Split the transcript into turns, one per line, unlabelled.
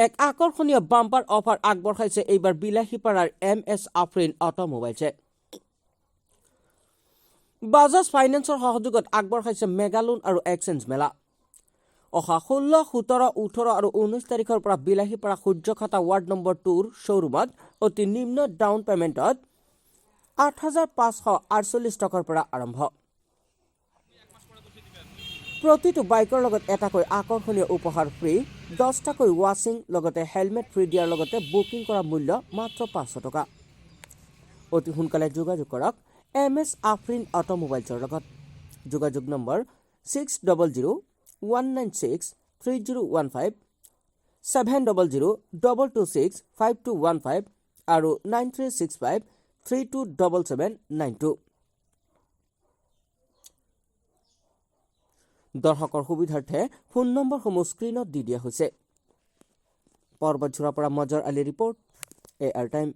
এক আকৰ্ষণীয় bumper offer আগবঢ়াইছে এইবাৰ বিলাসীপাৰাৰ MS আফৰিন অটোমোবাইলছে। বাজাজ ফাইনেন্সৰ সহযোগত আগবঢ়াইছে মেগালোন আৰু এক্সচেঞ্জ মেলা। অহা 16, 17, 18 আৰু 19 তাৰিখৰ পৰা বিলাসীপাৰা সূৰ্যখাতা ৱাৰ্ড নম্বৰ 2ৰ শ্বৰুমত অতি নিম্ন ডাউন পেমেণ্টত 8,548 টকাৰ পৰা আৰম্ভ। প্ৰতিটো বাইকৰ লগত এটাকৈ আকৰ্ষণীয় উপহাৰ ফ্ৰী, 10টাকৈ ৱাশ্বিং লগতে হেলমেট ফ্ৰী দিয়াৰ লগতে বুকিং কৰা মূল্য মাত্ৰ 500 টকা। অতি সোনকালে যোগাযোগ কৰক MS আফৰিন অটোমোবাইলছৰ লগত। যোগাযোগ নম্বৰ 6001963015, 7002265215 আৰু 9365327792। দৰ্শকৰ সুবিধাৰ্থে ফোন নম্বৰসমূহ স্ক্ৰীনত দি দিয়া হৈছে। পৰ্বতঝোৰাৰ পৰা মজৰ আলী ৰিপৰ্ট, AR টাইম।